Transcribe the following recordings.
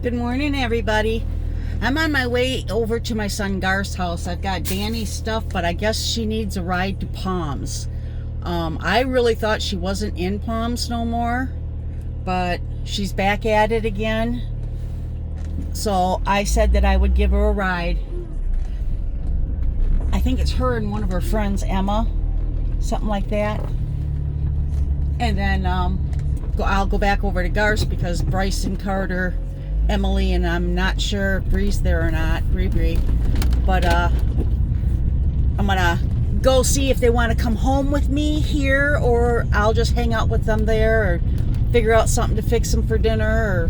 Good morning, everybody. I'm on my way over to my son Gar's house. I've got Danny's stuff, but I guess she needs a ride to Palms. I really thought she wasn't in Palms no more, but she's back at it again. So I said that I would give her a ride. I think it's her and one of her friends, Emma, something like that. And then I'll go back over to Gar's because Bryce and Carter, Emily, and I'm not sure if Bree's there or not, Bree. But I'm gonna go see if they want to come home with me here, or I'll just hang out with them there, or figure out something to fix them for dinner,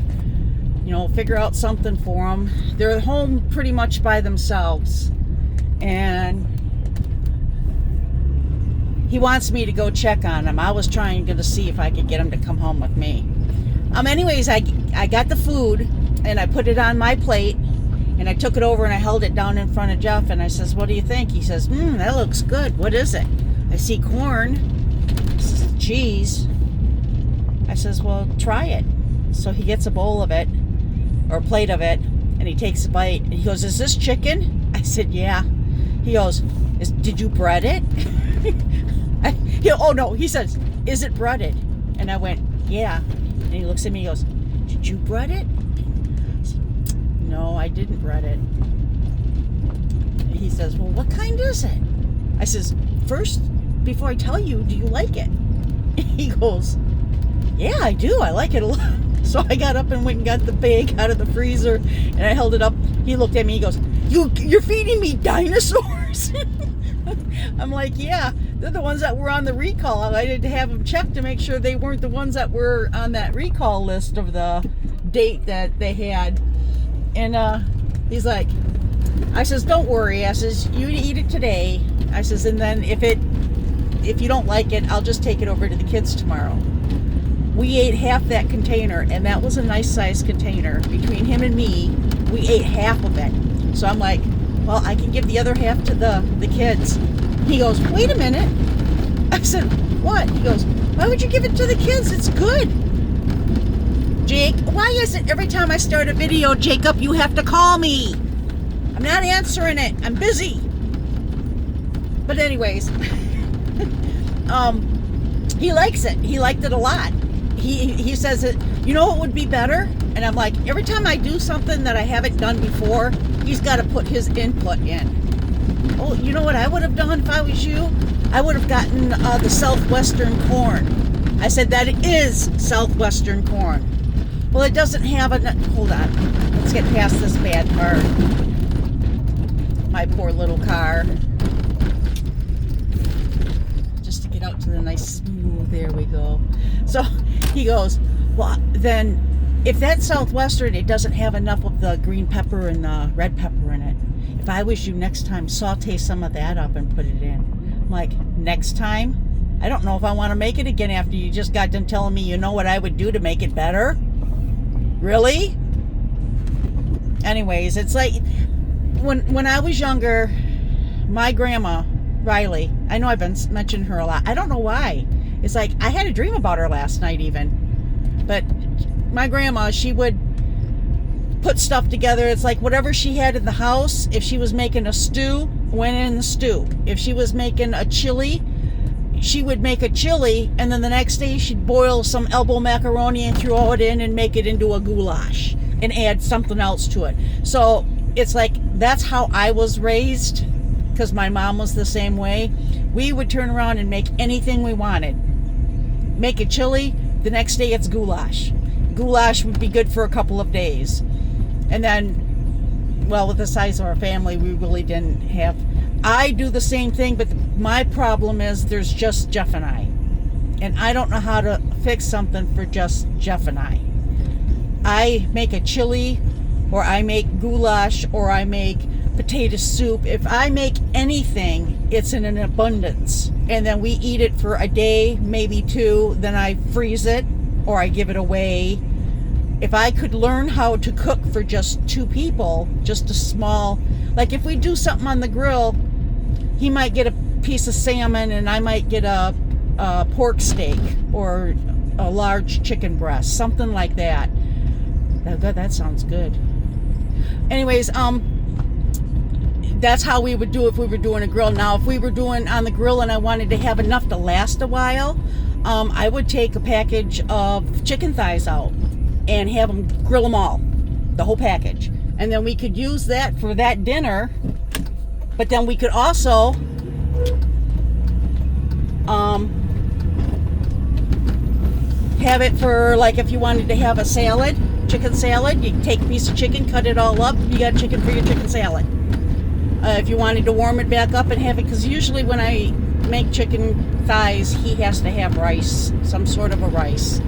or figure out something for them. They're home pretty much by themselves, and he wants me to go check on them. I was trying to see if I could get him to come home with me. Anyways, I got the food and I put it on my plate and I took it over and I held it down in front of Jeff and I says, "What do you think?" He says, "That looks good. What is it?" I see corn. He says, "Cheese." I says, "Well, try it." So he gets a bowl of it, or a plate of it, and he takes a bite and he goes, "Is this chicken?" I said, "Yeah." He goes, "Did you bread it?" He says, "Is it breaded?" And I went, "Yeah." And he looks at me and he goes, "Did you bread it?" I said, "No, I didn't bread it." And he says, "Well, what kind is it?" I says, "First, before I tell you, do you like it?" He goes, "Yeah, I do. I like it a lot." So I got up and went and got the bag out of the freezer and I held it up. He looked at me, he goes, You're feeding me dinosaurs?" I'm like, "Yeah, they're the ones that were on the recall. I had to have them checked to make sure they weren't the ones that were on that recall list of the date that they had." And he's like, I says, "Don't worry." I says, "You eat it today." I says, "And then if you don't like it, I'll just take it over to the kids tomorrow." We ate half that container, and that was a nice sized container. Between him and me, we ate half of it. So I'm like, "Well, I can give the other half to the kids." He goes, "Wait a minute." I said, "What?" He goes, "Why would you give it to the kids? It's good." Jake, why is it every time I start a video, Jacob, you have to call me? I'm not answering it. I'm busy. But anyways, he likes it. He liked it a lot. He says that, "What would be better?" And I'm like, every time I do something that I haven't done before, he's got to put his input in. "Oh, you know what I would have done if I was you? I would have gotten the Southwestern corn." I said, "That is Southwestern corn." "Well, it doesn't have hold on. Let's get past this bad part. My poor little car. Just to get out to the nice smooth, there we go. So he goes, "Well, then if that's Southwestern, it doesn't have enough of the green pepper and the red pepper in it. If I was you next time, saute some of that up and put it in." I'm like, "Next time? I don't know if I want to make it again after you just got done telling me you know what I would do to make it better. Really?" Anyways, it's like when I was younger, my grandma, Riley, I know I've been mentioning her a lot. I don't know why. It's like I had a dream about her last night even. But my grandma, she would put stuff together. It's like whatever she had in the house, if she was making a stew, went in the stew. If she was making a chili, she would make a chili, and then the next day she'd boil some elbow macaroni and throw it in and make it into a goulash and add something else to it. So it's like that's how I was raised, because my mom was the same way. We would turn around and make anything we wanted. Make a chili, the next day it's goulash. Goulash would be good for a couple of days. And then, well, with the size of our family, we really didn't have. I do the same thing, but my problem is there's just Jeff and I. And I don't know how to fix something for just Jeff and I. I make a chili, or I make goulash, or I make potato soup. If I make anything, it's in an abundance. And then we eat it for a day, maybe two, then I freeze it, or I give it away. If I could learn how to cook for just two people, just a small, like if we do something on the grill, he might get a piece of salmon and I might get a pork steak or a large chicken breast, something like that. That sounds good. Anyways, that's how we would do if we were doing a grill. Now, if we were doing on the grill and I wanted to have enough to last a while, I would take a package of chicken thighs out and have them grill them all, the whole package. And then we could use that for that dinner, but then we could also have it for, like, if you wanted to have a salad, chicken salad, you take a piece of chicken, cut it all up, you got chicken for your chicken salad. If you wanted to warm it back up and have it, because usually when I make chicken thighs, he has to have rice, some sort of a rice.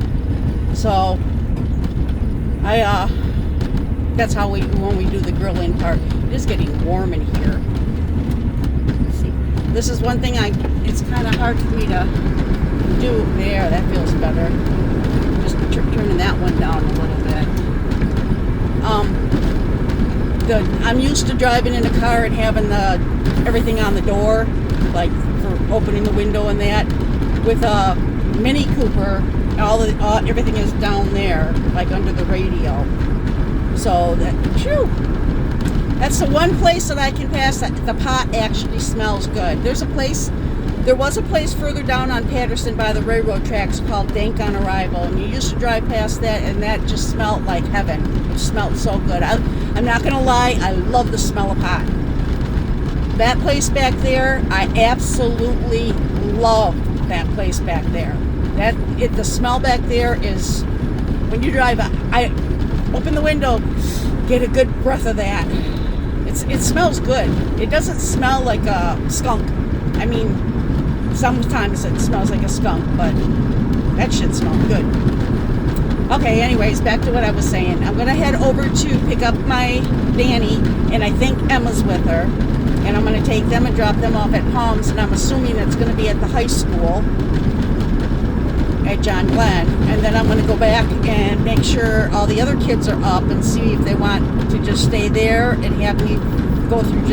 So that's how when we do the grilling part. It is getting warm in here. See, this is one thing it's kind of hard for me to do. There, that feels better. Just turning that one down a little bit. I'm used to driving in a car and having everything on the door, like for opening the window and that. With a Mini Cooper, everything is down there, like under the radio. So that's the one place that I can pass that the pot actually smells good. There was a place further down on Patterson by the railroad tracks called Dank on Arrival, and you used to drive past that, and that just smelled like heaven. It smelled so good. I'm not gonna lie, I love the smell of pot. That place back there, I absolutely love that place back there. The smell back there is, when you drive, I open the window, get a good breath of that. It smells good. It doesn't smell like a skunk. I mean, sometimes it smells like a skunk, but that shit smells good. Okay, anyways, back to what I was saying. I'm going to head over to pick up my Danny, and I think Emma's with her. And I'm going to take them and drop them off at Palms, and I'm assuming it's going to be at the high school at John Glenn. And then I'm going to go back and make sure all the other kids are up and see if they want to just stay there and have me go through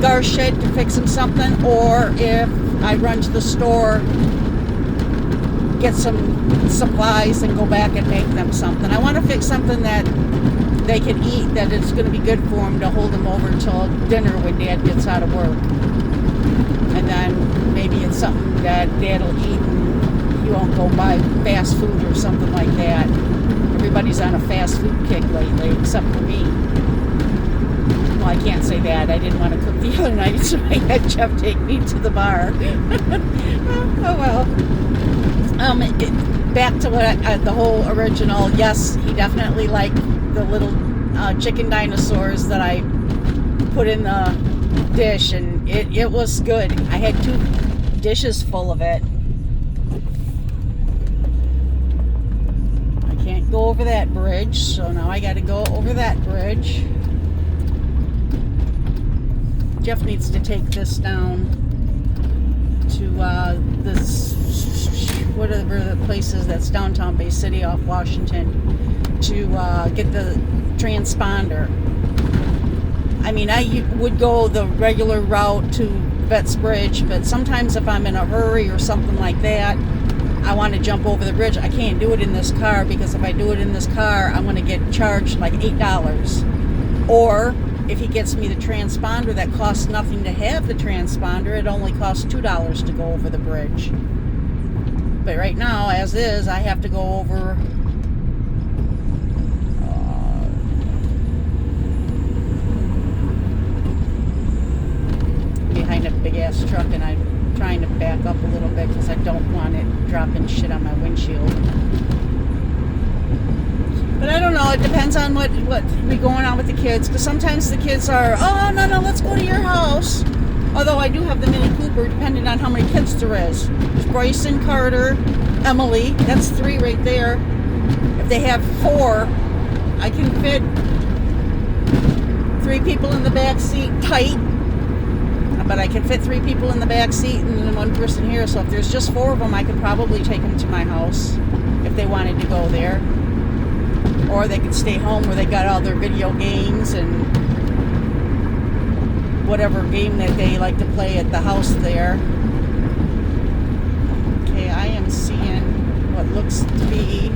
Gar's shit to fix him something, or if I run to the store, get some supplies and go back and make them something. I want to fix something that they can eat, that it's going to be good for them to hold them over till dinner when Dad gets out of work. And then maybe it's something that Dad will eat and he won't go buy fast food or something like that. Everybody's on a fast food kick lately, except for me. Well, I can't say that. I didn't want to cook the other night, so I had Jeff take me to the bar. Oh well. Back to the whole original. Yes, he definitely liked the little chicken dinosaurs that I put in the dish, and it was good. I had 2 dishes full of it. I can't go over that bridge, so now I got to go over that bridge. Jeff needs to take this down to this, whatever the place is that's downtown Bay City off Washington, to get the transponder. I mean, I would go the regular route to Vets Bridge, but sometimes if I'm in a hurry or something like that, I want to jump over the bridge. I can't do it in this car, because if I do it in this car, I'm going to get charged like $8. Or if he gets me the transponder that costs nothing to have the transponder, it only costs $2 to go over the bridge. But right now, as is, I have to go over behind a big ass truck, and I'm trying to back up a little bit because I don't want it dropping shit on my windshield. But I don't know, it depends on what be going on with the kids, because sometimes the kids are, oh, no, let's go to your house. Although I do have the Mini Cooper, depending on how many kids there is. There's Bryson, Carter, Emily, that's 3 right there. If they have 4, I can fit 3 people in the back seat tight, but I can fit 3 people in the back seat and then 1 person here. So if there's just 4 of them, I could probably take them to my house if they wanted to go there. Or they could stay home where they got all their video games and whatever game that they like to play at the house there. Okay, I am seeing what looks to be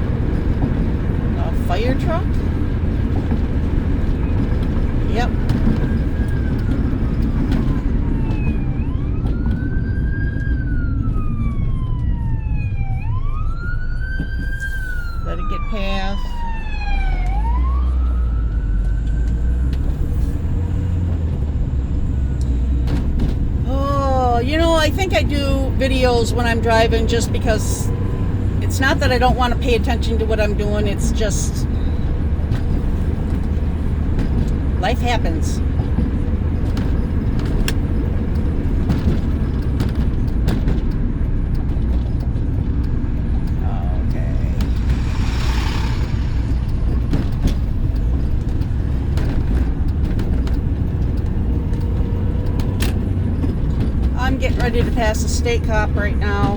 fire truck? Yep. Let it get past. Oh, I think I do videos when I'm driving just because it's not that I don't want to pay attention to what I'm doing. It's just life happens. I'm getting ready to pass a state cop right now.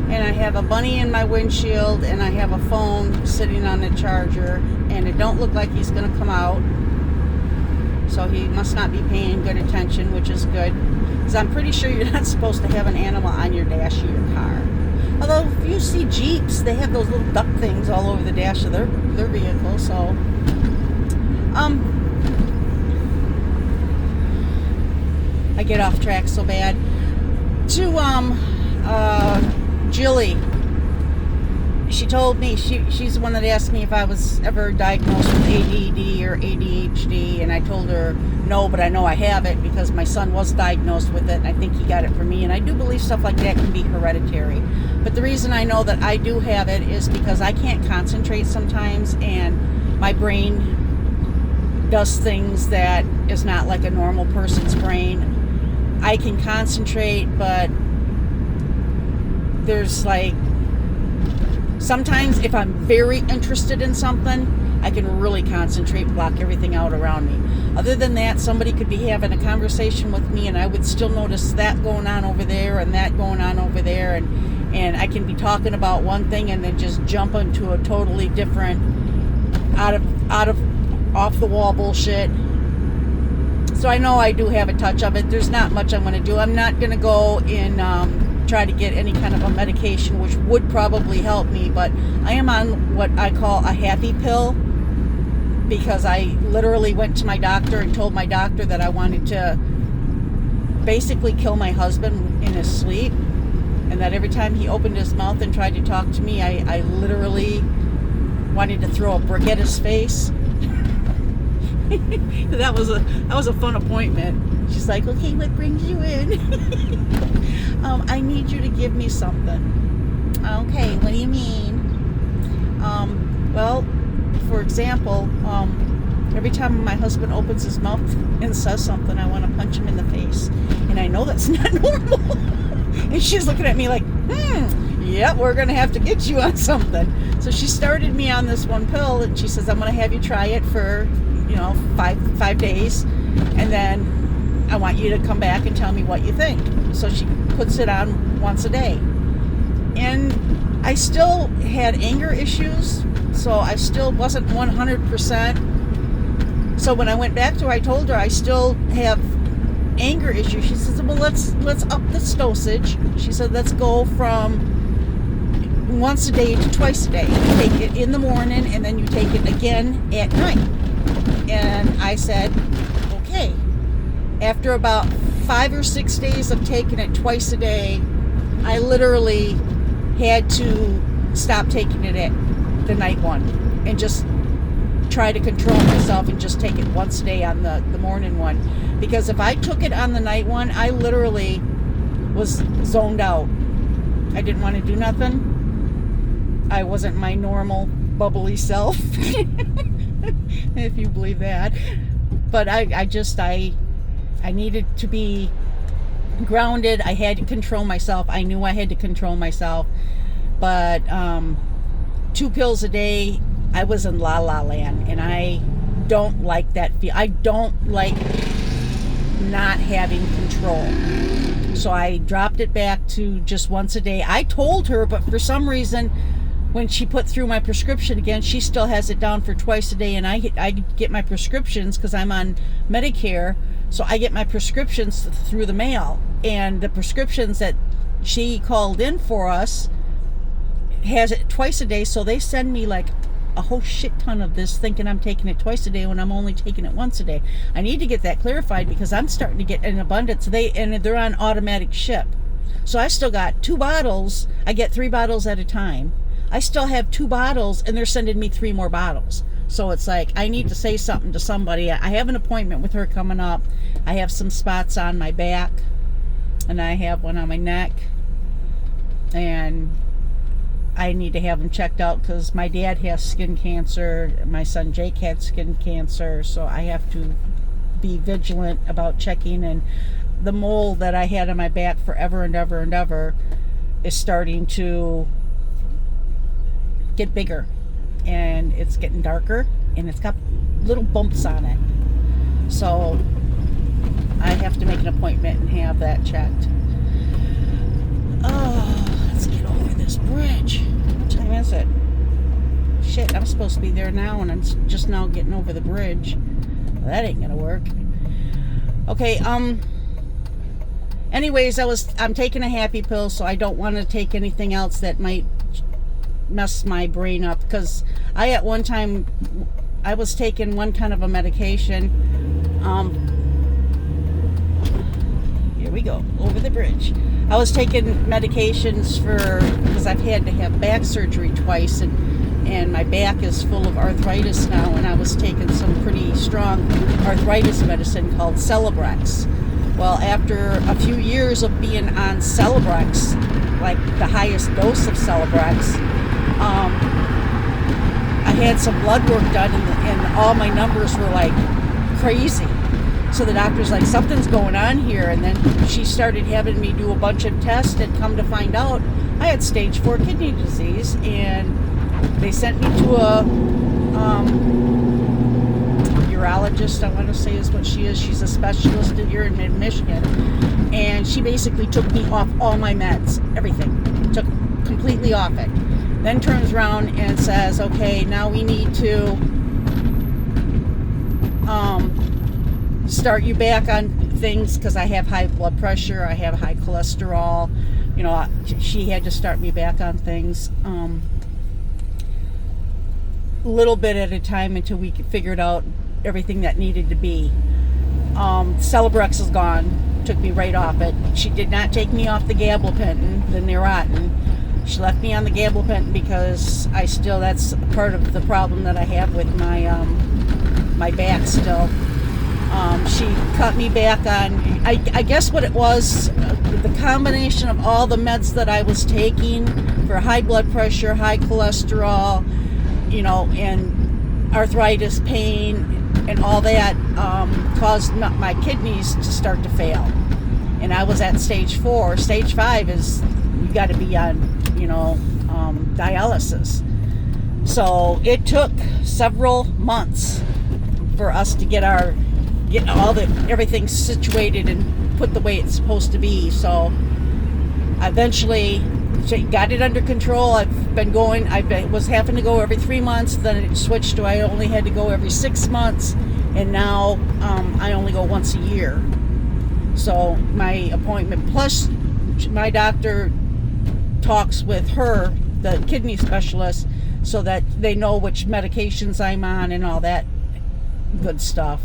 And I have a bunny in my windshield and I have a phone sitting on the charger, and it don't look like he's going to come out. So he must not be paying good attention, which is good. Because I'm pretty sure you're not supposed to have an animal on your dash of your car. Although if you see Jeeps, they have those little duck things all over the dash of their vehicle. So, I get off track so bad. To Jilly, she told me she's the one that asked me if I was ever diagnosed with ADD or ADHD, and I told her no, but I know I have it because my son was diagnosed with it, and I think he got it from me. And I do believe stuff like that can be hereditary. But the reason I know that I do have it is because I can't concentrate sometimes, and my brain does things that is not like a normal person's brain. I can concentrate, but there's like, sometimes if I'm very interested in something, I can really concentrate, block everything out around me. Other than that, somebody could be having a conversation with me and I would still notice that going on over there and that going on over there, and I can be talking about one thing and then just jump into a totally different, off the wall bullshit. So I know I do have a touch of it. There's not much I'm going to do. I'm not going to go and try to get any kind of a medication, which would probably help me, but I am on what I call a happy pill, because I literally went to my doctor and told my doctor that I wanted to basically kill my husband in his sleep, and that every time he opened his mouth and tried to talk to me, I literally wanted to throw a brick at his face. That was a fun appointment. She's like, okay, what brings you in? I need you to give me something. Okay, what do you mean? Well, for example, every time my husband opens his mouth and says something, I want to punch him in the face. And I know that's not normal. And she's looking at me like, yep, we're going to have to get you on something. So she started me on this one pill, and she says, I'm going to have you try it for, 5 days. And then I want you to come back and tell me what you think. So she puts it on once a day. And I still had anger issues, so I still wasn't 100%. So when I went back to her, I told her I still have anger issues. She says, well, let's up this dosage. She said, let's go from once a day to twice a day. You take it in the morning, and then you take it again at night. And I said, okay. After about 5 or 6 days of taking it twice a day, I literally had to stop taking it at the night one and just try to control myself and just take it once a day on the morning one. Because if I took it on the night one, I literally was zoned out. I didn't want to do nothing. I wasn't my normal bubbly self, if you believe that. But I needed to be grounded. I had to control myself. I knew I had to control myself. But 2 pills a day, I was in la la land, and I don't like that feel. I don't like not having control. So I dropped it back to just once a day. I told her, but for some reason, when she put through my prescription again, she still has it down for twice a day, and I get my prescriptions because I'm on Medicare, so I get my prescriptions through the mail. And the prescriptions that she called in for us has it twice a day, so they send me like a whole shit ton of this thinking I'm taking it twice a day when I'm only taking it once a day. I need to get that clarified because I'm starting to get an abundance. They're on automatic ship. So I still got 2 bottles. I get 3 bottles at a time. I still have 2 bottles and they're sending me 3 more bottles. So it's like I need to say something to somebody. I have an appointment with her coming up. I have some spots on my back and I have one on my neck. And I need to have them checked out because my dad has skin cancer. My son Jake had skin cancer. So I have to be vigilant about checking. And the mole that I had on my back forever and ever and ever is starting to get bigger. And it's getting darker. And it's got little bumps on it. So I have to make an appointment and have that checked. Oh, let's get over this bridge. What time is it? Shit, I'm supposed to be there now and I'm just now getting over the bridge. Well, that ain't gonna work. Okay, anyways, I'm taking a happy pill, so I don't want to take anything else that might mess my brain up, because at one time I was taking one kind of a medication. Here we go, over the bridge. I was taking medications because I've had to have back surgery twice, and my back is full of arthritis now, and I was taking some pretty strong arthritis medicine called Celebrex. Well, after a few years of being on Celebrex, like the highest dose of Celebrex, I had some blood work done, and all my numbers were like crazy. So the doctor's like, something's going on here. And then she started having me do a bunch of tests, and come to find out I had stage 4 kidney disease. And they sent me to a urologist, I want to say is what she is. She's a specialist here in Mid-Michigan. And she basically took me off all my meds, everything. Took completely off it. Then turns around and says, okay, now we need to start you back on things because I have high blood pressure, I have high cholesterol. You know, she had to start me back on things a little bit at a time until we figured out everything that needed to be. Celebrex is gone, took me right off it. She did not take me off the gabapentin, the Neurontin. She left me on the gabapentin because that's part of the problem that I have with my back still. She cut me back on, I guess what it was, the combination of all the meds that I was taking for high blood pressure, high cholesterol, you know, and arthritis, pain, and all that caused my kidneys to start to fail. And I was at stage 4. Stage 5 is you got to be on, you know, dialysis. So it took several months for us to get everything situated and put the way it's supposed to be. So eventually got it under control. I was having to go every 3 months, then it switched to I only had to go every 6 months, and now I only go once a year. So my appointment, plus my doctor talks with her, the kidney specialist, so that they know which medications I'm on and all that good stuff.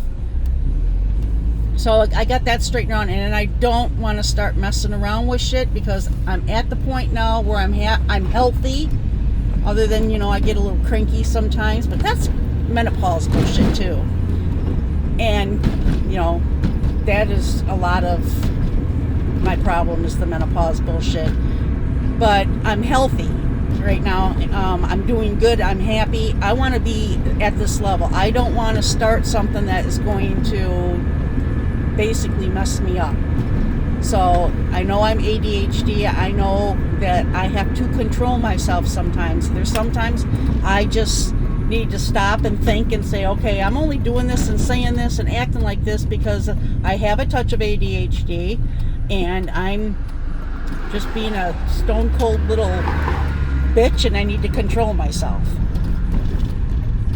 So I got that straightened out, and I don't want to start messing around with shit because I'm at the point now where I'm healthy, other than, you know, I get a little cranky sometimes, but that's menopause bullshit too. And, you know, that is a lot of my problem is the menopause bullshit. But I'm healthy right now. I'm doing good. I'm happy. I want to be at this level. I don't want to start something that is going to basically mess me up. So I know I'm ADHD. I know that I have to control myself sometimes. There's sometimes I just need to stop and think and say, okay, I'm only doing this and saying this and acting like this because I have a touch of ADHD, and I'm just being a stone cold little bitch, and I need to control myself.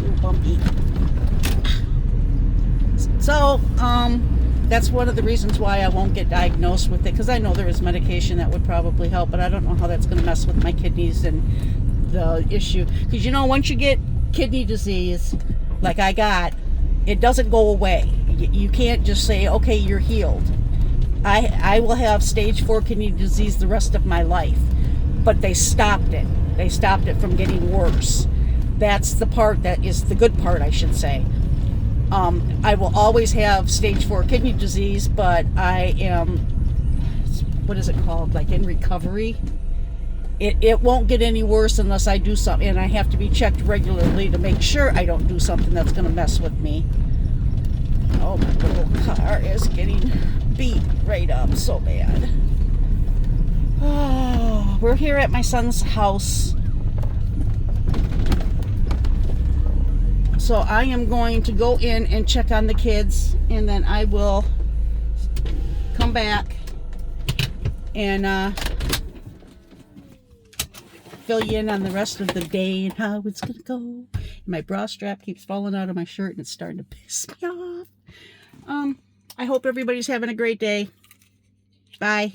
Ooh, bumpy. So, that's one of the reasons why I won't get diagnosed with it, because I know there is medication that would probably help, but I don't know how that's going to mess with my kidneys and the issue. Because, you know, once you get kidney disease, like I got, it doesn't go away. You can't just say, okay, you're healed. I will have stage 4 kidney disease the rest of my life. But they stopped it. They stopped it from getting worse. That's the part that is the good part, I should say. I will always have stage 4 kidney disease, but I am, what is it called? Like in recovery. It won't get any worse unless I do something, and I have to be checked regularly to make sure I don't do something that's going to mess with me. Oh, my little car is getting beat right up so bad. Oh, we're here at my son's house. So I am going to go in and check on the kids, and then I will come back and fill you in on the rest of the day and how it's gonna go. My bra strap keeps falling out of my shirt and it's starting to piss me off. I hope everybody's having a great day. Bye.